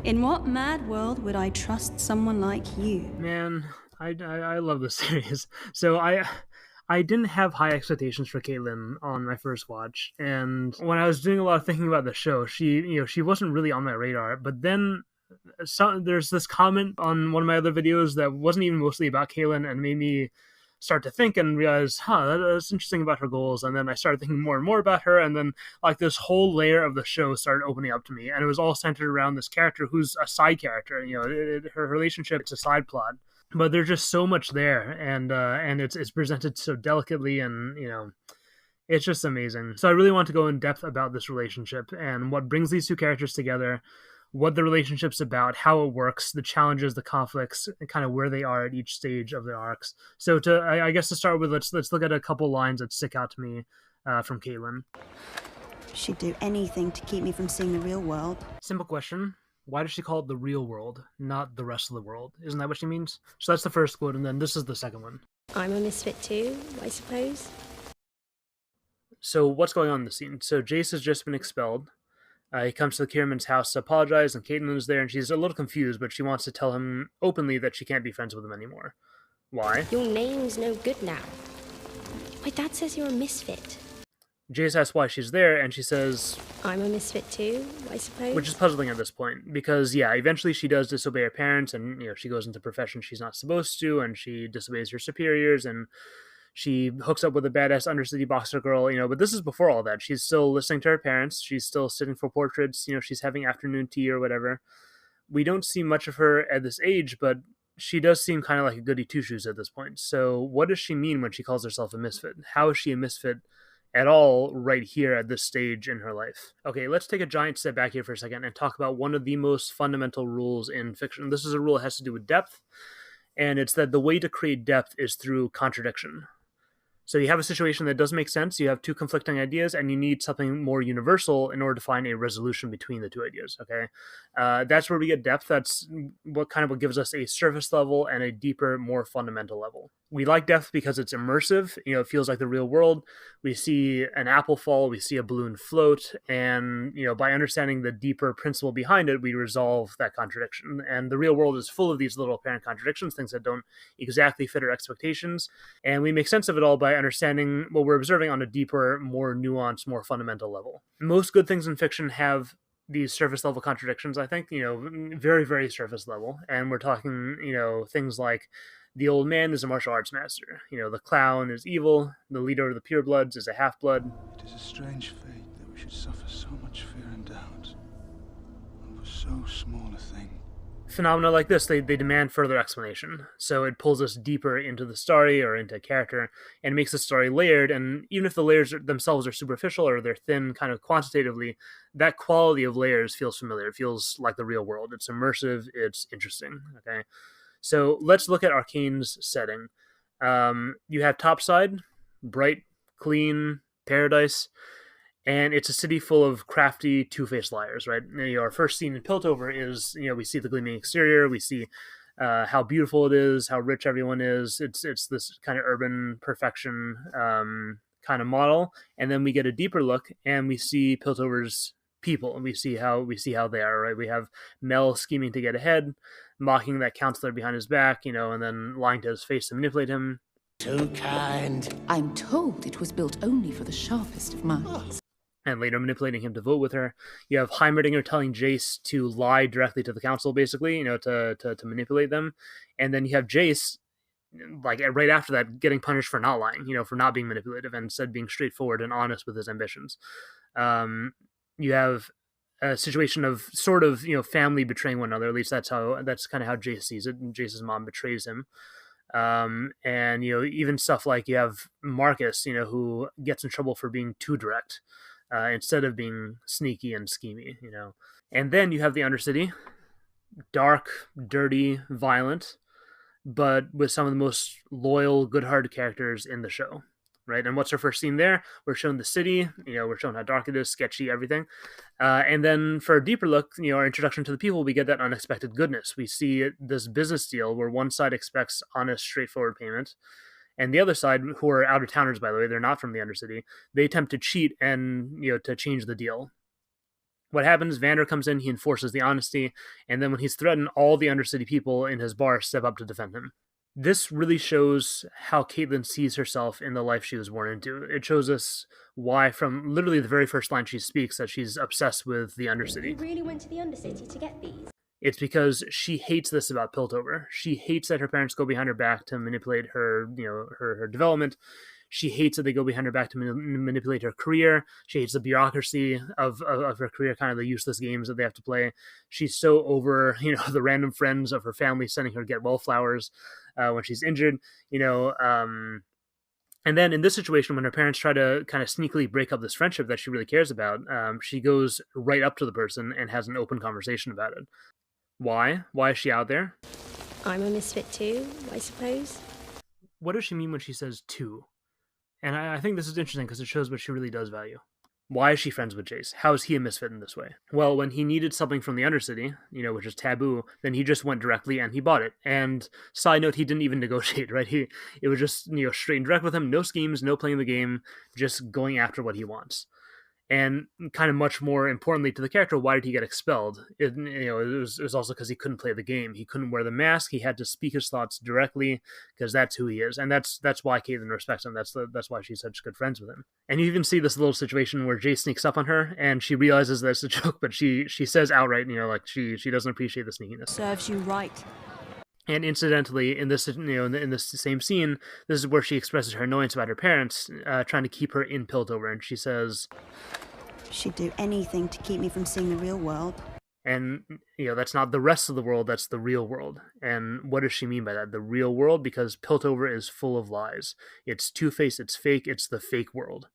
In what mad world would I trust someone like you? Man, I love this series. So I didn't have high expectations for Caitlyn on my first watch, and when I was doing a lot of thinking about the show, she wasn't really on my radar. But then there's this comment on one of my other videos that wasn't even mostly about Caitlyn and made me start to think and realize, that's interesting about her goals. And then I started thinking more and more about her, and then like this whole layer of the show started opening up to me, and it was all centered around this character who's a side character. Her relationship, it's a side plot, but there's just so much there, and it's presented so delicately, and it's just amazing. So I really want to go in depth about this relationship and what brings these two characters together, what the relationship's about, how it works, the challenges, the conflicts, and kind of where they are at each stage of their arcs. So I guess to start with, let's look at a couple lines that stick out to me from Caitlyn. She'd do anything to keep me from seeing the real world. Simple question. Why does she call it the real world, not the rest of the world? Isn't that what she means? So that's the first quote, and then this is the second one. I'm a misfit too, I suppose. So what's going on in the scene? So Jace has just been expelled. He comes to the Kierman's house to apologize, and Caitlyn is there, and she's a little confused, but she wants to tell him openly that she can't be friends with him anymore. Why? Your name's no good now. My dad says you're a misfit. Jace asks why she's there, and she says, I'm a misfit too, I suppose. Which is puzzling at this point, because, eventually she does disobey her parents, and, she goes into a profession she's not supposed to, and she disobeys her superiors, and she hooks up with a badass undercity boxer girl, but this is before all that. She's still listening to her parents. She's still sitting for portraits. She's having afternoon tea or whatever. We don't see much of her at this age, but she does seem kind of like a goody two-shoes at this point. So what does she mean when she calls herself a misfit? How is she a misfit at all right here at this stage in her life? Okay, let's take a giant step back here for a second and talk about one of the most fundamental rules in fiction. This is a rule that has to do with depth, and it's that the way to create depth is through contradiction. So you have a situation that doesn't make sense, you have two conflicting ideas, and you need something more universal in order to find a resolution between the two ideas, okay? That's where we get depth. That's what gives us a surface level and a deeper, more fundamental level. We like depth because it's immersive. It feels like the real world. We see an apple fall, we see a balloon float, and by understanding the deeper principle behind it, we resolve that contradiction. And the real world is full of these little apparent contradictions, things that don't exactly fit our expectations, and we make sense of it all by understanding what we're observing on a deeper, more nuanced, more fundamental level. Most good things in fiction have these surface level contradictions, I think, very, very surface level. And we're talking, things like the old man is a martial arts master. The clown is evil. The leader of the purebloods is a half-blood. It is a strange fate that we should suffer so much fear and doubt over so small a thing. Phenomena like this, they demand further explanation. So it pulls us deeper into the story or into a character and makes the story layered. And even if the layers themselves are superficial or they're thin kind of quantitatively, that quality of layers feels familiar. It feels like the real world. It's immersive. It's interesting. Okay. So let's look at Arcane's setting. You have Topside, bright, clean, paradise, and it's a city full of crafty, two-faced liars, right? Our first scene in Piltover is, we see the gleaming exterior, we see how beautiful it is, how rich everyone is. It's this kind of urban perfection kind of model, and then we get a deeper look, and we see Piltover's people, and we see how they are, right? We have Mel scheming to get ahead, mocking that counselor behind his back, and then lying to his face to manipulate him. Too kind. I'm told it was built only for the sharpest of minds. And later manipulating him to vote with her. You have Heimerdinger telling Jace to lie directly to the council, basically, to manipulate them. And then you have Jace, like right after that, getting punished for not lying, for not being manipulative and instead being straightforward and honest with his ambitions. You have a situation of sort of, family betraying one another. At least that's kind of how Jace sees it. And Jace's mom betrays him. And, even stuff like you have Marcus, who gets in trouble for being too direct. Instead of being sneaky and schemy, And then you have the Undercity, dark, dirty, violent, but with some of the most loyal, good-hearted characters in the show, right? And what's our first scene there? We're shown the city, we're shown how dark it is, sketchy, everything. And then for a deeper look, our introduction to the people, we get that unexpected goodness. We see this business deal where one side expects honest, straightforward payment, and the other side, who are out-of-towners, by the way, they're not from the Undercity, they attempt to cheat and, to change the deal. What happens, Vander comes in, he enforces the honesty, and then when he's threatened, all the Undercity people in his bar step up to defend him. This really shows how Caitlyn sees herself in the life she was born into. It shows us why, from literally the very first line she speaks, that she's obsessed with the Undercity. You really went to the Undercity to get these? It's because she hates this about Piltover. She hates that her parents go behind her back to manipulate her, her development. She hates that they go behind her back to manipulate her career. She hates the bureaucracy of her career, kind of the useless games that they have to play. She's so over, the random friends of her family sending her get wallflowers when she's injured, and then in this situation, when her parents try to kind of sneakily break up this friendship that she really cares about, she goes right up to the person and has an open conversation about it. Why? Why is she out there? I'm a misfit too, I suppose. What does she mean when she says "too"? And I think this is interesting because it shows what she really does value. Why is she friends with Jace? How is he a misfit in this way? Well, when he needed something from the Undercity, which is taboo, then he just went directly and he bought it. And side note, he didn't even negotiate, right? It was just, straight and direct with him, no schemes, no playing the game, just going after what he wants. And kind of much more importantly to the character, why did he get expelled? It was also because he couldn't play the game. He couldn't wear the mask. He had to speak his thoughts directly because that's who he is, and that's why Caitlyn respects him. That's why she's such good friends with him. And you even see this little situation where Jay sneaks up on her, and she realizes that it's a joke, but she says outright, like she doesn't appreciate the sneakiness. Serves you right. And incidentally, in this, in this same scene, this is where she expresses her annoyance about her parents trying to keep her in Piltover, and she says, "She'd do anything to keep me from seeing the real world." And that's not the rest of the world; that's the real world. And what does she mean by that? The real world, because Piltover is full of lies. It's two-faced. It's fake. It's the fake world.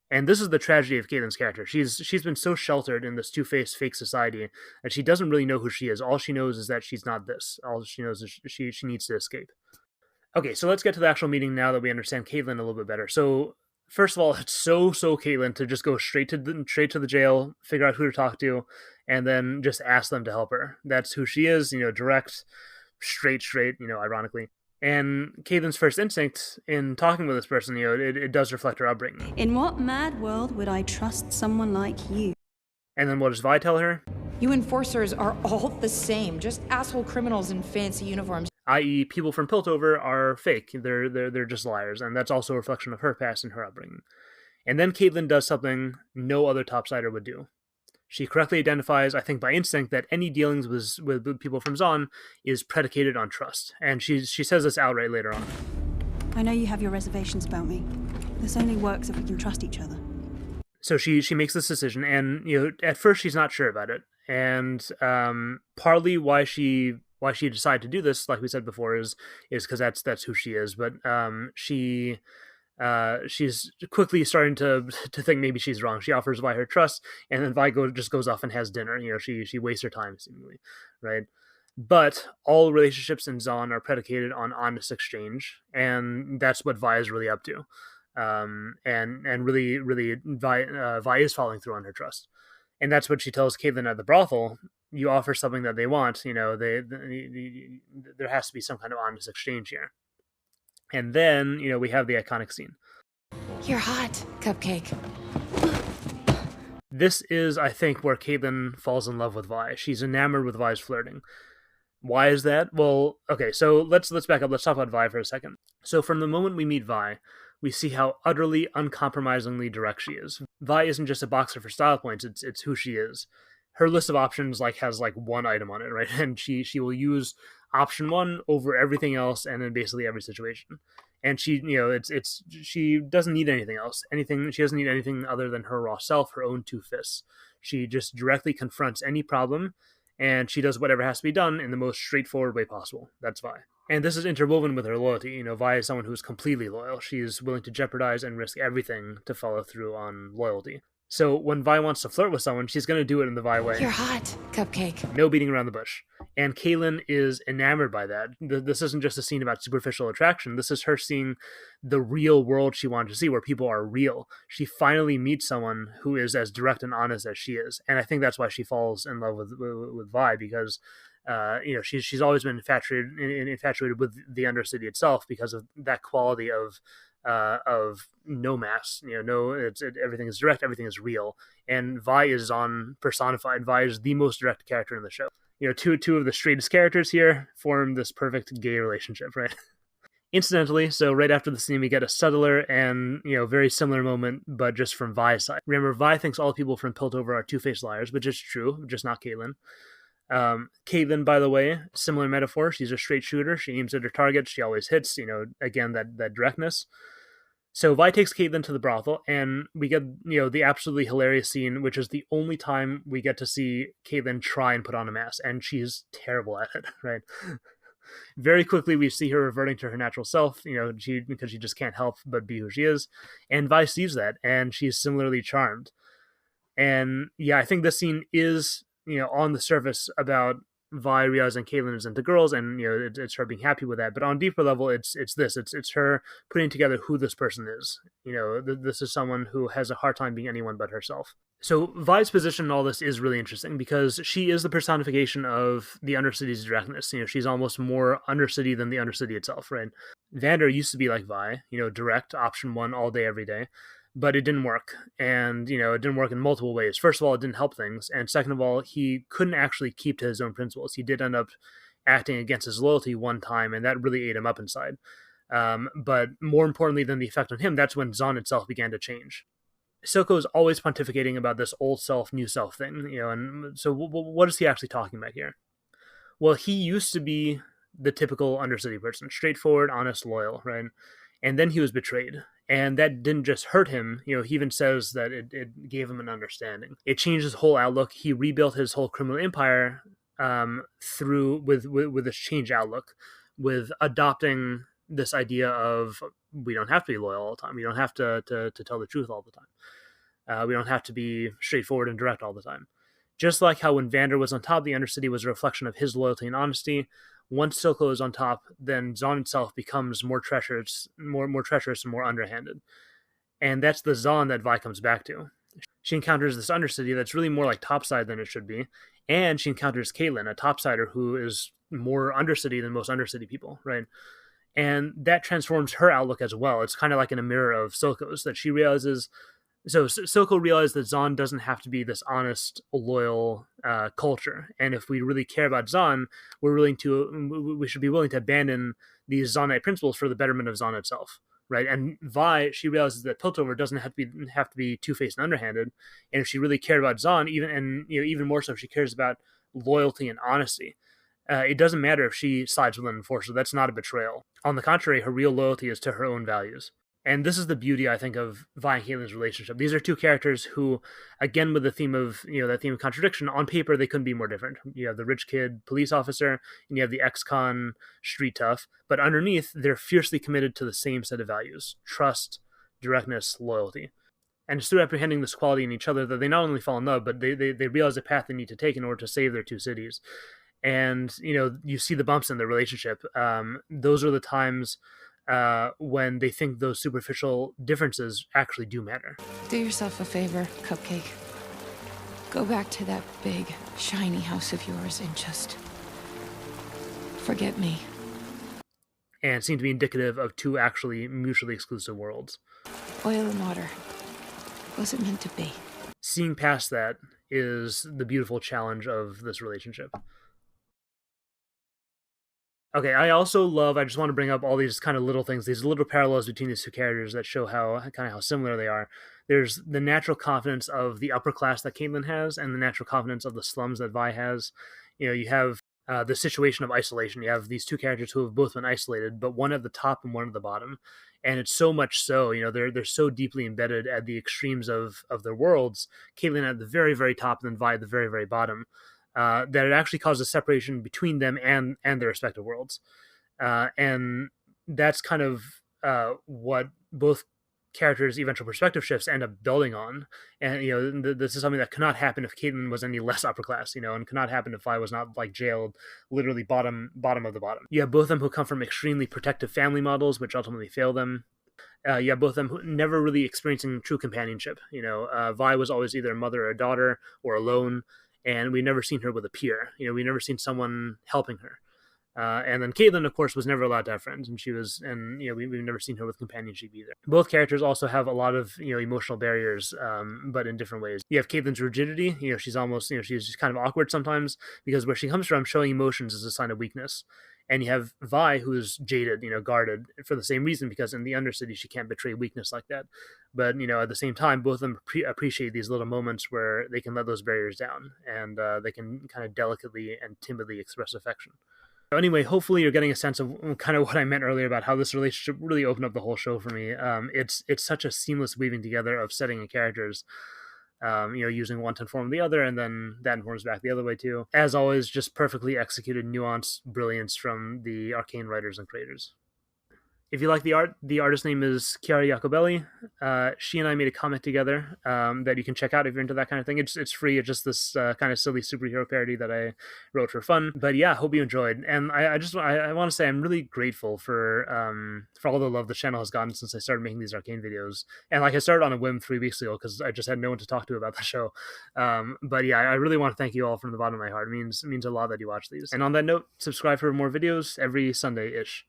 And this is the tragedy of Caitlyn's character. She's been so sheltered in this two-faced fake society that she doesn't really know who she is. All she knows is that she's not this. All she knows is she needs to escape. Okay, so let's get to the actual meeting now that we understand Caitlyn a little bit better. So first of all, it's so Caitlyn to just go straight to the jail, figure out who to talk to, and then just ask them to help her. That's who she is. Direct, straight. Ironically. And Caitlyn's first instinct in talking with this person, it does reflect her upbringing. In what mad world would I trust someone like you? And then what does Vi tell her? You enforcers are all the same, just asshole criminals in fancy uniforms. I.e., people from Piltover are fake. They're just liars, and that's also a reflection of her past and her upbringing. And then Caitlyn does something no other topsider would do. She correctly identifies, I think by instinct, that any dealings with people from Zon is predicated on trust. And she says this outright later on. I know you have your reservations about me. This only works if we can trust each other. So she makes this decision, and at first she's not sure about it. And partly why she decided to do this, like we said before, is because that's who she is. But she's quickly starting to think maybe she's wrong. She offers Vi her trust, and then Vi just goes off and has dinner. She wastes her time seemingly, right? But all relationships in Zon are predicated on honest exchange, and that's what Vi is really up to. And really Vi is following through on her trust, and that's what she tells Caitlyn at the brothel. You offer something that they want, there has to be some kind of honest exchange here. And then, we have the iconic scene. You're hot, Cupcake. This is, I think, where Caitlyn falls in love with Vi. She's enamored with Vi's flirting. Why is that? Well, okay, so let's back up. Let's talk about Vi for a second. So from the moment we meet Vi, we see how utterly, uncompromisingly direct she is. Vi isn't just a boxer for style points, it's who she is. Her list of options has one item on it, right? And she will use option one over everything else and in basically every situation. And she, she doesn't need anything else. She doesn't need anything other than her raw self, her own two fists. She just directly confronts any problem, and she does whatever has to be done in the most straightforward way possible. That's Vi. And this is interwoven with her loyalty. Vi is someone who is completely loyal. She is willing to jeopardize and risk everything to follow through on loyalty. So when Vi wants to flirt with someone, she's going to do it in the Vi way. You're hot, Cupcake. No beating around the bush. And Caitlyn is enamored by that. This isn't just a scene about superficial attraction. This is her seeing the real world she wanted to see, where people are real. She finally meets someone who is as direct and honest as she is. And I think that's why she falls in love with Vi, because she's always been infatuated with the Undercity itself because of that quality of of no mask. Everything is direct, everything is real, and Vi is Zahn personified. Vi is the most direct character in the show. Two of the straightest characters here form this perfect gay relationship, right? Incidentally, so right after the scene, we get a subtler and, very similar moment, but just from Vi's side. Remember, Vi thinks all people from Piltover are two-faced liars, which is true, just not Caitlyn. Caitlyn, by the way, similar metaphor. She's a straight shooter. She aims at her target. She always hits, again, that directness. So Vi takes Caitlyn to the brothel, and we get, the absolutely hilarious scene, which is the only time we get to see Caitlyn try and put on a mask, and she's terrible at it, right? Very quickly, we see her reverting to her natural self, because she just can't help but be who she is. And Vi sees that, and she's similarly charmed. And yeah, I think this scene is, on the surface about Vi realizing Caitlyn is into girls, and it's her being happy with that. But on a deeper level, it's her putting together who this person is. This is someone who has a hard time being anyone but herself. So Vi's position in all this is really interesting because she is the personification of the Undercity's directness. She's almost more Undercity than the Undercity itself, right? Vander used to be like Vi, direct, option one all day, every day. But it didn't work. And, it didn't work in multiple ways. First of all, it didn't help things. And second of all, he couldn't actually keep to his own principles. He did end up acting against his loyalty one time, and that really ate him up inside. But more importantly than the effect on him, that's when Zahn itself began to change. Silco is always pontificating about this old self, new self thing, and so what is he actually talking about here? Well, he used to be the typical Undercity person, straightforward, honest, loyal, right? And then he was betrayed. And that didn't just hurt him. He even says that it gave him an understanding. It changed his whole outlook. He rebuilt his whole criminal empire with this changed outlook, with adopting this idea of we don't have to be loyal all the time. We don't have to tell the truth all the time. We don't have to be straightforward and direct all the time. Just like how when Vander was on top, the Undercity was a reflection of his loyalty and honesty. Once Silco is on top, then Zahn itself becomes more treacherous and more underhanded. And that's the Zahn that Vi comes back to. She encounters this Undercity that's really more like topside than it should be. And she encounters Caitlyn, a topsider who is more Undercity than most Undercity people, right? And that transforms her outlook as well. It's kind of like in a mirror of Silco's, that she realizes... So Silco realized that Zahn doesn't have to be this honest, loyal culture. And if we really care about Zahn, we should be willing to abandon these Zahnite principles for the betterment of Zahn itself, right? And Vi, she realizes that Piltover doesn't have to be two-faced and underhanded. And if she really cared about Zahn, even more so, if she cares about loyalty and honesty, it doesn't matter if she sides with an enforcer. That's not a betrayal. On the contrary, her real loyalty is to her own values. And this is the beauty, I think, of Vi and Caitlyn's relationship. These are two characters who, again, with the theme of, that theme of contradiction, on paper, they couldn't be more different. You have the rich kid police officer, and you have the ex-con street tough. But underneath, they're fiercely committed to the same set of values: trust, directness, loyalty. And it's through apprehending this quality in each other that they not only fall in love, but they realize the path they need to take in order to save their two cities. And, you see the bumps in their relationship. Those are the times... when they think those superficial differences actually do matter. Do yourself a favor, Cupcake. Go back to that big, shiny house of yours and just forget me. And seem to be indicative of two actually mutually exclusive worlds. Oil and water. Wasn't meant to be. Seeing past that is the beautiful challenge of this relationship. Okay, I just want to bring up all these kind of little things, these little parallels between these two characters that show how similar they are. There's the natural confidence of the upper class that Caitlyn has, and the natural confidence of the slums that Vi has. You have the situation of isolation. You have these two characters who have both been isolated, but one at the top and one at the bottom. And it's so much so, they're so deeply embedded at the extremes of their worlds. Caitlyn at the very, very top, and then Vi at the very, very bottom. That it actually causes separation between them and their respective worlds. And that's kind of what both characters' eventual perspective shifts end up building on. And, this is something that could not happen if Caitlyn was any less upper class, and could not happen if Vi was not jailed, literally bottom of the bottom. You have both of them who come from extremely protective family models, which ultimately fail them. You have both of them who never really experiencing true companionship. Vi was always either a mother or a daughter or alone. And we've never seen her with a peer. We've never seen someone helping her. And then Caitlyn, of course, was never allowed to have friends, and we've never seen her with companionship either. Both characters also have a lot of emotional barriers, but in different ways. You have Caitlyn's rigidity. She's almost she's just kind of awkward sometimes, because where she comes from, showing emotions is a sign of weakness. And you have Vi, who's jaded, guarded for the same reason, because in the Undercity she can't betray weakness like that. But at the same time, both of them appreciate these little moments where they can let those barriers down, and they can kind of delicately and timidly express affection. Anyway, hopefully you're getting a sense of kind of what I meant earlier about how this relationship really opened up the whole show for me. It's such a seamless weaving together of setting and characters, using one to inform the other, and then that informs back the other way too. As always, just perfectly executed nuance, brilliance from the Arcane writers and creators. If you like the art, the artist's name is Chiara Jacobelli. She and I made a comic together that you can check out if you're into that kind of thing. It's free. It's just this kind of silly superhero parody that I wrote for fun. But yeah, hope you enjoyed. And I want to say I'm really grateful for all the love the channel has gotten since I started making these Arcane videos. And I started on a whim 3 weeks ago because I just had no one to talk to about the show. But yeah, I really want to thank you all from the bottom of my heart. It means a lot that you watch these. And on that note, subscribe for more videos every Sunday-ish.